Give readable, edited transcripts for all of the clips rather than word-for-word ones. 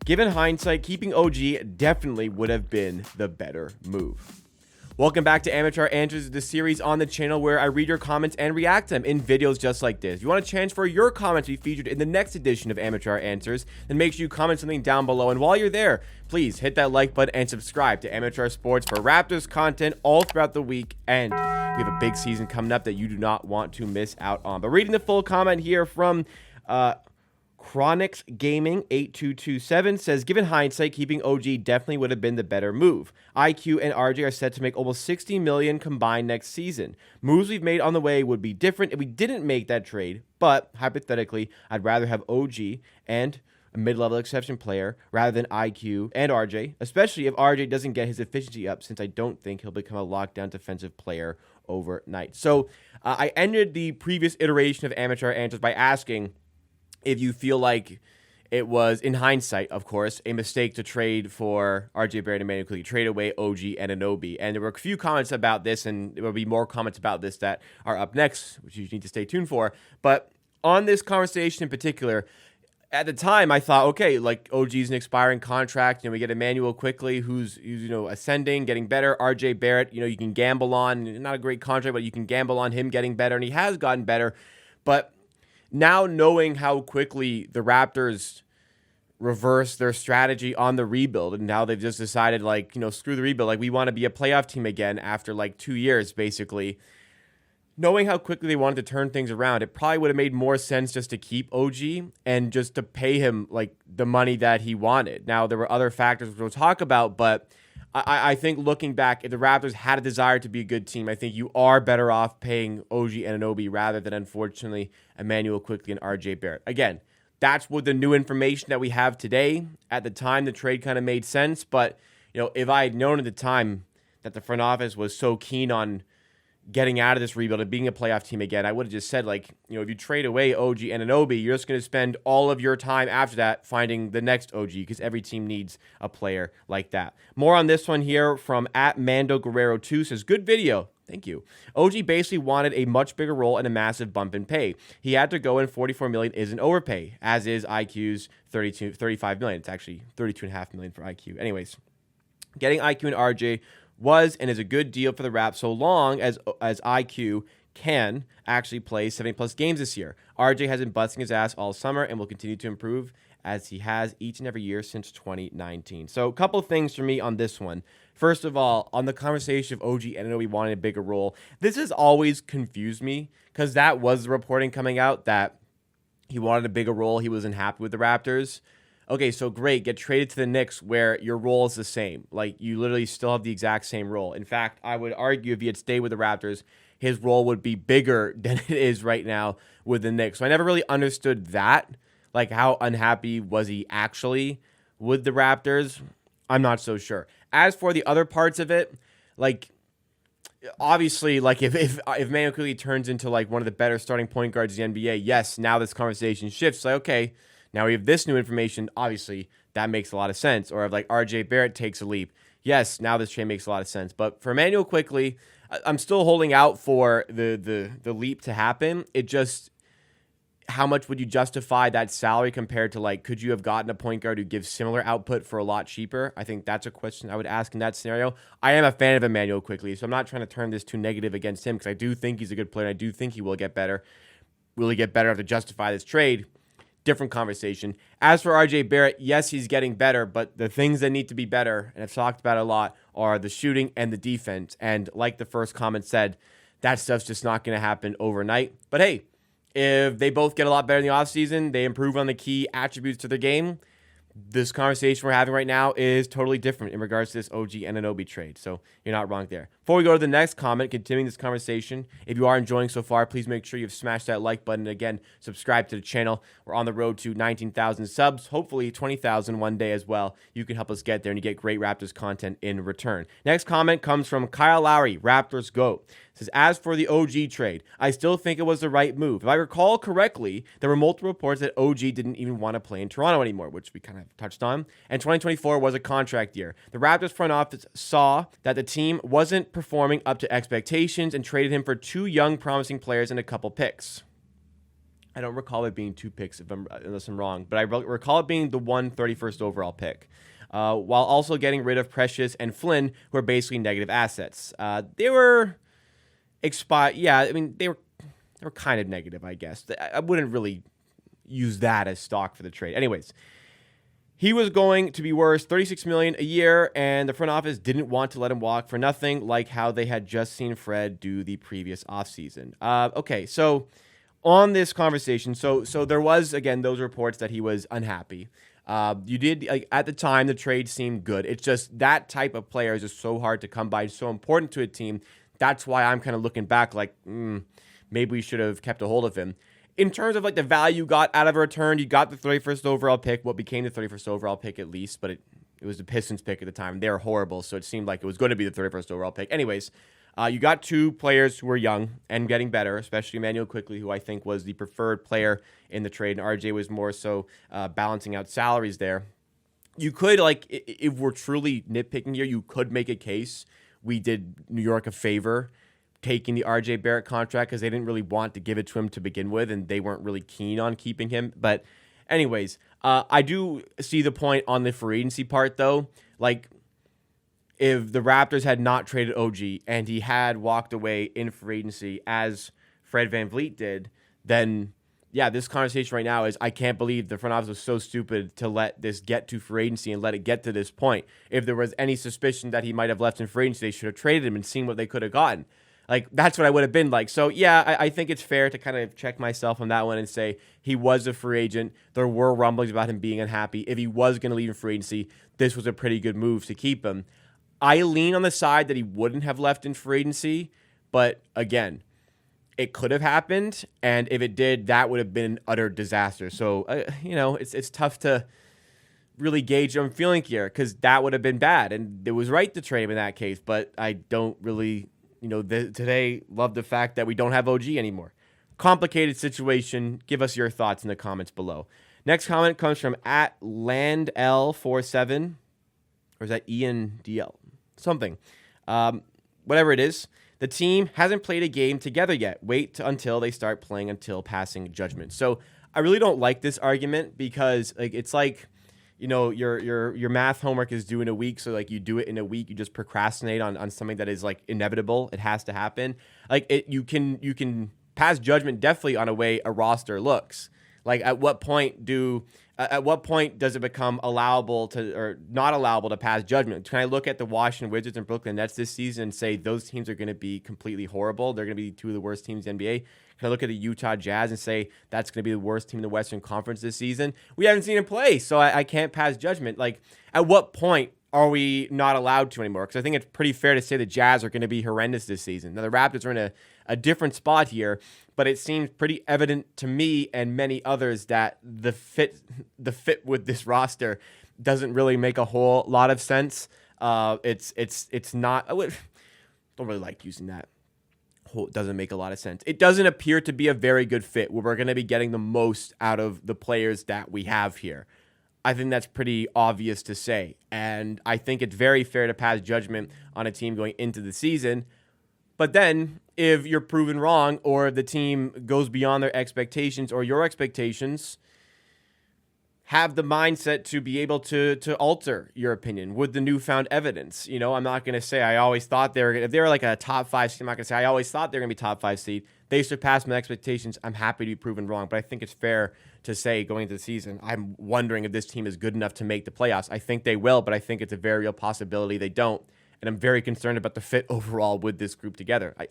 Given hindsight, keeping OG definitely would have been the better move. Welcome back to Amateur Answers, the series on the channel where I read your comments and react to them in videos just like this. If you want a chance for your comments to be featured in the next edition of Amateur Answers, then make sure you comment something down below. And while you're there, please hit that like button and subscribe to Amateur Sports for Raptors content all throughout the week. And we have a big season coming up that you do not want to miss out on. But reading the full comment here from Chronix Gaming 8227 says, given hindsight, keeping OG definitely would have been the better move. IQ and RJ are set to make almost $60 million combined next season. Moves we've made on the way would be different if we didn't make that trade, but hypothetically, I'd rather have OG and a mid-level exception player rather than IQ and RJ, especially if RJ doesn't get his efficiency up, since I don't think he'll become a lockdown defensive player overnight. So I ended the previous iteration of Amateur Answers by asking if you feel like it was, in hindsight, of course, a mistake to trade for RJ Barrett and Immanuel Quickley, trade away OG Anunoby. And there were a few comments about this, and there will be more comments about this that are up next, which you need to stay tuned for. But on this conversation in particular, at the time, I thought, okay, like OG's an expiring contract. We get Immanuel Quickley, who's ascending, getting better. RJ Barrett, you can gamble on, not a great contract, but you can gamble on him getting better, and he has gotten better. But now knowing how quickly the Raptors reversed their strategy on the rebuild, and now they've just decided, screw the rebuild. We want to be a playoff team again after 2 years, basically. Knowing how quickly they wanted to turn things around, it probably would have made more sense just to keep OG and just to pay him the money that he wanted. Now, there were other factors we'll talk about, but I think looking back, if the Raptors had a desire to be a good team, I think you are better off paying OG Anunoby rather than, unfortunately, Immanuel Quickley and RJ Barrett. Again, that's what the new information that we have today. At the time, the trade kind of made sense, but if I had known at the time that the front office was so keen on getting out of this rebuild and being a playoff team again, I would have just said, if you trade away OG Anunoby, you're just going to spend all of your time after that finding the next OG, because every team needs a player like that. More on this one here from @MandoGuerrero2 says, good video. Thank you. OG basically wanted a much bigger role and a massive bump in pay. He had to go, and $44 million is an overpay, as is IQ's $35 million. It's actually $32.5 million for IQ. Anyways, getting IQ and RJ was and is a good deal for the Raps so long as IQ can actually play 70-plus games this year. RJ has been busting his ass all summer and will continue to improve as he has each and every year since 2019. So a couple of things for me on this one. First of all, on the conversation of OG Anunoby wanting a bigger role, this has always confused me, because that was the reporting coming out that he wanted a bigger role. He wasn't happy with the Raptors. Okay, so great. Get traded to the Knicks where your role is the same. You literally still have the exact same role. In fact, I would argue if he had stayed with the Raptors, his role would be bigger than it is right now with the Knicks. So I never really understood that. How unhappy was he actually with the Raptors? I'm not so sure. As for the other parts of it, obviously, if Immanuel Quickley turns into one of the better starting point guards in the NBA, yes, now this conversation shifts. Okay, now we have this new information. Obviously, that makes a lot of sense. Or if RJ Barrett takes a leap, yes, now this trade makes a lot of sense. But for Immanuel Quickley, I'm still holding out for the leap to happen. It just, how much would you justify that salary compared to could you have gotten a point guard who gives similar output for a lot cheaper? I think that's a question I would ask in that scenario. I am a fan of Immanuel Quickley, so I'm not trying to turn this too negative against him, because I do think he's a good player. And I do think he will get better. Will he get better to justify this trade? Different conversation. As for RJ Barrett, yes, he's getting better, but the things that need to be better, and I've talked about it a lot, are the shooting and the defense. And like the first comment said, that stuff's just not going to happen overnight. But hey, if they both get a lot better in the offseason, they improve on the key attributes to their game, this conversation we're having right now is totally different in regards to this OG Anunoby trade. So you're not wrong there. Before we go to the next comment, continuing this conversation, if you are enjoying so far, please make sure you've smashed that like button. And again, subscribe to the channel. We're on the road to 19,000 subs, hopefully 20,000 one day as well. You can help us get there, and you get great Raptors content in return. Next comment comes from Kyle Lowry, Raptors GOAT. Says, as for the OG trade, I still think it was the right move. If I recall correctly, there were multiple reports that OG didn't even want to play in Toronto anymore, which we kind of touched on. And 2024 was a contract year. The Raptors front office saw that the team wasn't performing up to expectations and traded him for two young, promising players and a couple picks. I don't recall it being 2 picks unless I'm wrong, but I recall it being the 31st overall pick. While also getting rid of Precious and Flynn, who are basically negative assets. They were expired. Yeah, I mean, they were kind of negative, I guess. I wouldn't really use that as stock for the trade. Anyways, he was going to be worth $36 million a year, and the front office didn't want to let him walk for nothing, like how they had just seen Fred do the previous offseason. Okay, so on this conversation, so there was, again, those reports that he was unhappy. You did, like, at the time, the trade seemed good. It's just that type of player is just so hard to come by, so important to a team. That's why I'm kind of looking back like, maybe we should have kept a hold of him. In terms of like the value you got out of a return, you got the 31st overall pick, what became the 31st overall pick at least, but it was the Pistons pick at the time. They were horrible, so it seemed like it was going to be the 31st overall pick. Anyways, you got 2 players who were young and getting better, especially Immanuel Quickley, who I think was the preferred player in the trade, and RJ was more so balancing out salaries there. You could, like, if we're truly nitpicking here, you could make a case we did New York a favor taking the RJ Barrett contract because they didn't really want to give it to him to begin with, and they weren't really keen on keeping him. But anyways, I do see the point on the free agency part, though. Like, if the Raptors had not traded OG and he had walked away in free agency as Fred VanVleet did, then, yeah, this conversation right now is I can't believe the front office was so stupid to let this get to free agency and let it get to this point. If there was any suspicion that he might have left in free agency, they should have traded him and seen what they could have gotten. Like, that's what I would have been like. So, yeah, I think it's fair to kind of check myself on that one and say he was a free agent. There were rumblings about him being unhappy. If he was going to leave in free agency, this was a pretty good move to keep him. I lean on the side that he wouldn't have left in free agency. But, again, it could have happened. And if it did, that would have been an utter disaster. So, it's tough to really gauge what I'm feeling here because that would have been bad. And it was right to trade him in that case. But I don't really... today, love the fact that we don't have OG anymore. Complicated situation. Give us your thoughts in the comments below. Next comment comes from @landl47. Or is that ENDL? Something. Whatever it is. The team hasn't played a game together yet. Wait until they start playing until passing judgment. So I really don't like this argument because it's like... your math homework is due in a week, so like you do it in a week, you just procrastinate on something that is like inevitable. It has to happen. Like you can pass judgment definitely on a way a roster looks. Like at what point does it become allowable to or not allowable to pass judgment? Can I look at the Washington Wizards and Brooklyn Nets this season and say those teams are going to be completely horrible? They're going to be 2 of the worst teams in the NBA. Can I look at the Utah Jazz and say that's going to be the worst team in the Western Conference this season? We haven't seen them play, so I can't pass judgment. Like, at what point are we not allowed to anymore? Because I think it's pretty fair to say the Jazz are going to be horrendous this season. Now, the Raptors are in a different spot here, but it seems pretty evident to me and many others that the fit with this roster doesn't really make a whole lot of sense. It's not. Don't really like using that. It doesn't make a lot of sense. It doesn't appear to be a very good fit where we're going to be getting the most out of the players that we have here. I think that's pretty obvious to say. And I think it's very fair to pass judgment on a team going into the season. But then if you're proven wrong or the team goes beyond their expectations or your expectations, have the mindset to be able to alter your opinion with the newfound evidence. I'm not going to say I always thought if they were like a top 5 seed, I'm not going to say I always thought they were going to be top 5 seed. They surpassed my expectations. I'm happy to be proven wrong, but I think it's fair to say going into the season, I'm wondering if this team is good enough to make the playoffs. I think they will, but I think it's a very real possibility they don't, and I'm very concerned about the fit overall with this group together. I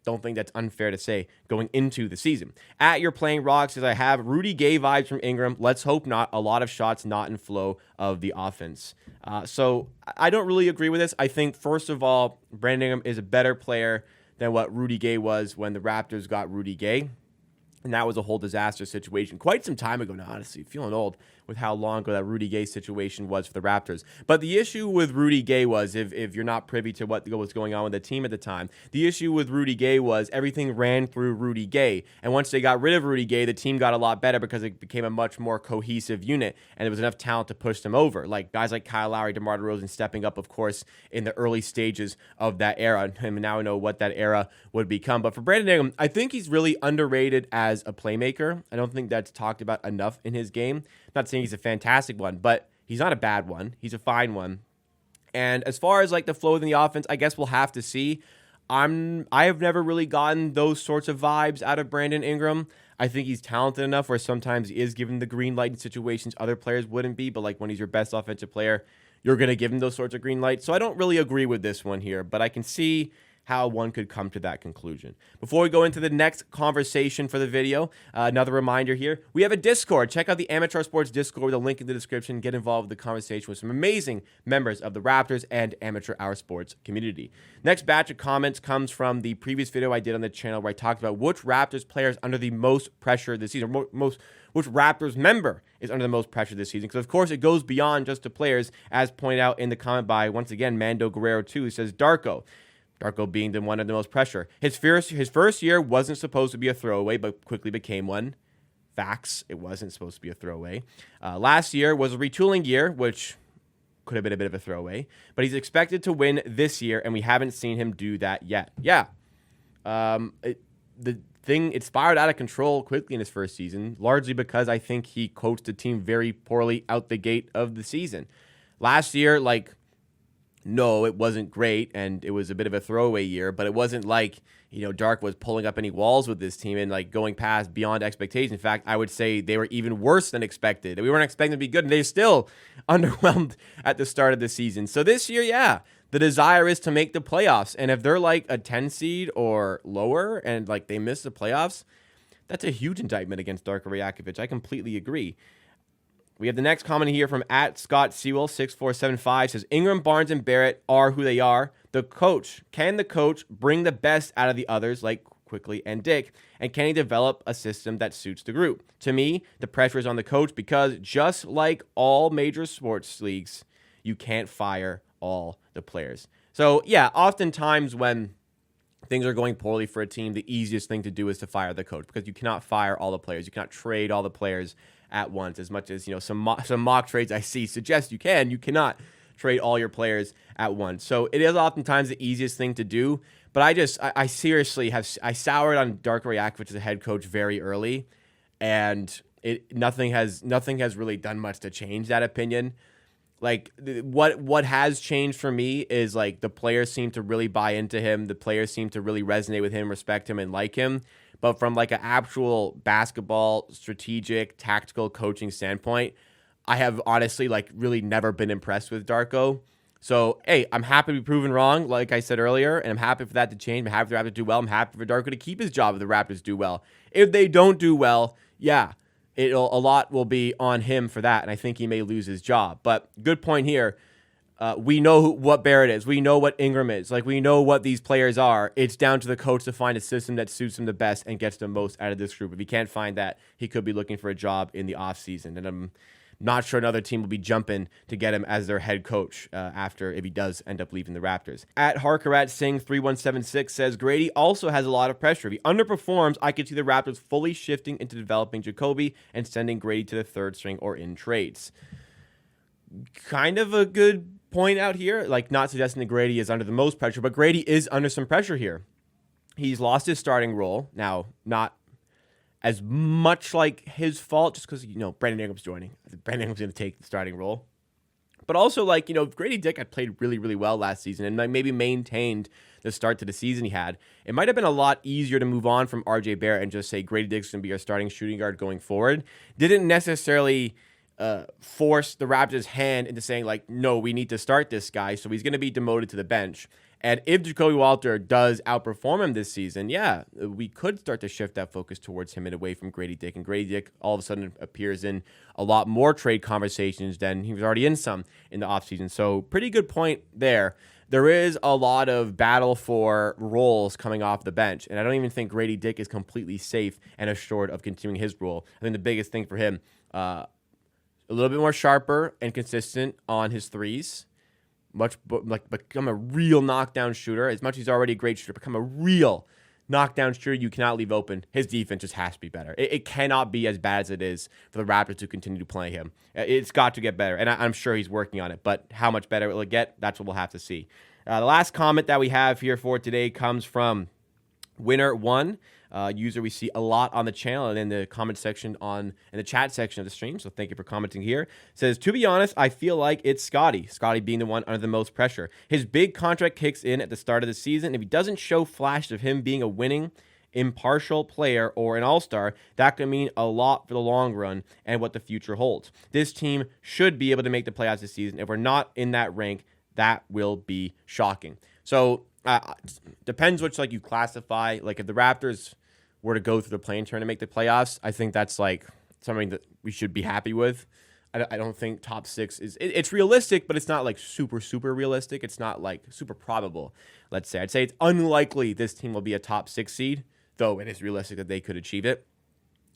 don't think that's unfair to say going into the season. At Your Playing Rocks, as I have Rudy Gay vibes from Ingram. Let's hope not. A lot of shots not in flow of the offense. So I don't really agree with this. I think, first of all, Brandon Ingram is a better player than what Rudy Gay was when the Raptors got Rudy Gay. And that was a whole disaster situation quite some time ago now, honestly. Feeling old with how long ago that Rudy Gay situation was for the Raptors. But the issue with Rudy Gay was, if you're not privy to what was going on with the team at the time, the issue with Rudy Gay was everything ran through Rudy Gay. And once they got rid of Rudy Gay, the team got a lot better because it became a much more cohesive unit, and there was enough talent to push them over. Like guys like Kyle Lowry, DeMar DeRozan stepping up, of course, in the early stages of that era. And now I know what that era would become. But for Brandon Ingram, I think he's really underrated as a playmaker. I don't think that's talked about enough in his game. I'm not saying he's a fantastic one, but he's not a bad one. He's a fine one. And as far as like the flow in the offense, I guess we'll have to see. I have never really gotten those sorts of vibes out of Brandon Ingram. I think he's talented enough where sometimes he is given the green light in situations other players wouldn't be, but like when he's your best offensive player, you're going to give him those sorts of green lights. So I don't really agree with this one here, but I can see how one could come to that conclusion. Before we go into the next conversation for the video, another reminder here, we have a Discord. Check out the Amateur Sports Discord with a link in the description. Get involved with the conversation with some amazing members of the Raptors and Amateur Hour Sports community. Next batch of comments comes from the previous video I did on the channel where I talked about which Raptors players under the most pressure this season, which Raptors member is under the most pressure this season. Because, of course, it goes beyond just the players, as pointed out in the comment by, once again, Mando Guerrero 2, who says, Darko being the one under the most pressure. His first year wasn't supposed to be a throwaway, but quickly became one. Facts, it wasn't supposed to be a throwaway. Last year was a retooling year, which could have been a bit of a throwaway. But he's expected to win this year, and we haven't seen him do that yet. Yeah. It spiraled out of control quickly in his first season, largely because I think he coached the team very poorly out the gate of the season. Last year, no, it wasn't great, and it was a bit of a throwaway year, but it wasn't like, Dark was pulling up any walls with this team and going past beyond expectations. In fact, I would say they were even worse than expected. We weren't expecting them to be good, and they still underwhelmed at the start of the season. So this year, yeah, the desire is to make the playoffs, and if they're a 10 seed or lower and they miss the playoffs, that's a huge indictment against Darko Rajakovic. I completely agree. We have the next comment here from @ScottSewell6475 says, Ingram, Barnes, and Barrett are who they are. Can the coach bring the best out of the others like Quickley and Dick? And can he develop a system that suits the group? To me, the pressure is on the coach because just like all major sports leagues, you can't fire all the players. So yeah, oftentimes when things are going poorly for a team, the easiest thing to do is to fire the coach because you cannot fire all the players. You cannot trade all the players at once, as much as some mock trades I see suggest you cannot trade all your players at once. So it is oftentimes the easiest thing to do, but I seriously soured on Darko Rajakovic as a head coach very early, and nothing has really done much to change that opinion. What has changed for me is the players seem to really buy into him, the players seem to really resonate with him, respect him, and like him. But from an actual basketball, strategic, tactical coaching standpoint, I have honestly really never been impressed with Darko. So, hey, I'm happy to be proven wrong, like I said earlier, and I'm happy for that to change. I'm happy for the Raptors to do well. I'm happy for Darko to keep his job if the Raptors do well. If they don't do well, yeah, a lot will be on him for that, and I think he may lose his job. But good point here. We know what Barrett is. We know what Ingram is. We know what these players are. It's down to the coach to find a system that suits him the best and gets the most out of this group. If he can't find that, he could be looking for a job in the offseason. And I'm not sure another team will be jumping to get him as their head coach if he does end up leaving the Raptors. Harkarat Singh 3176 says, Grady also has a lot of pressure. If he underperforms, I could see the Raptors fully shifting into developing Jacoby and sending Grady to the third string or in trades. Kind of a good point out here, not suggesting that Grady is under the most pressure, but Grady is under some pressure here. He's lost his starting role. Now, not as much his fault, just because, Brandon Ingram's joining. Brandon Ingram's going to take the starting role. But also, if Grady Dick had played really, really well last season and maybe maintained the start to the season he had, it might have been a lot easier to move on from RJ Barrett and just say Grady Dick's going to be our starting shooting guard going forward. Didn't necessarily force the Raptors' hand into saying, no, we need to start this guy, so he's going to be demoted to the bench. And if Jacoby Walter does outperform him this season, yeah, we could start to shift that focus towards him and away from Grady Dick. And Grady Dick all of a sudden appears in a lot more trade conversations than he was already in some in the offseason. So pretty good point there. There is a lot of battle for roles coming off the bench, and I don't even think Grady Dick is completely safe and assured of continuing his role. I think the biggest thing for him, a little bit more sharper and consistent on his threes. Become a real knockdown shooter. As much as he's already a great shooter, become a real knockdown shooter you cannot leave open. His defense just has to be better. It cannot be as bad as it is for the Raptors to continue to play him. It's got to get better, and I'm sure he's working on it. But how much better it will get, that's what we'll have to see. The last comment that we have here for today comes from Winner1, user we see a lot on the channel and in the comment section in the chat section of the stream. So thank you for commenting here. Says, to be honest, I feel like it's Scotty. Scotty being the one under the most pressure. His big contract kicks in at the start of the season. If he doesn't show flashes of him being a winning, impartial player or an all-star, that could mean a lot for the long run and what the future holds. This team should be able to make the playoffs this season. If we're not in that rank, that will be shocking. So depends which you classify. Like if the Raptors were to go through the play-in tournament and make the playoffs, I think that's something that we should be happy with. I don't think top 6 it's realistic, but it's not super realistic. It's not super probable. Let's say I'd say it's unlikely this team will be a top 6 seed, though it is realistic that they could achieve it.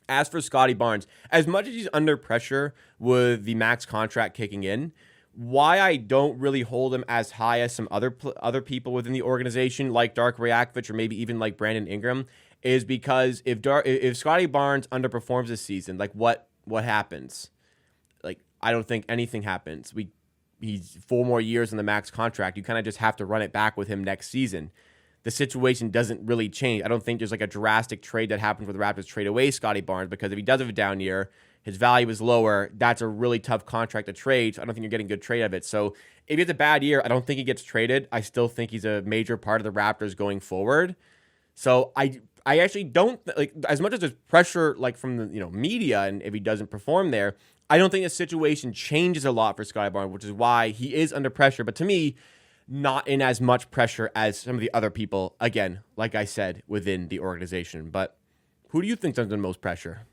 As for Scotty Barnes, as much as he's under pressure with the max contract kicking in, why I don't really hold him as high as some other people within the organization, like Dark Rajakovic or maybe even like Brandon Ingram, is because if Scotty Barnes underperforms this season, what happens? I don't think anything happens. He's 4 more years on the max contract. You kind of just have to run it back with him next season. The situation doesn't really change. I don't think there's a drastic trade that happens where the Raptors trade away Scotty Barnes, because if he does have a down year, his value is lower. That's a really tough contract to trade. So I don't think you're getting a good trade of it. So if he has a bad year, I don't think he gets traded. I still think he's a major part of the Raptors going forward. So I actually don't as much as there's pressure from the media, and if he doesn't perform there, I don't think the situation changes a lot for Scotty Barnes, which is why he is under pressure. But to me, not in as much pressure as some of the other people, again, like I said, within the organization. But who do you think's under the most pressure?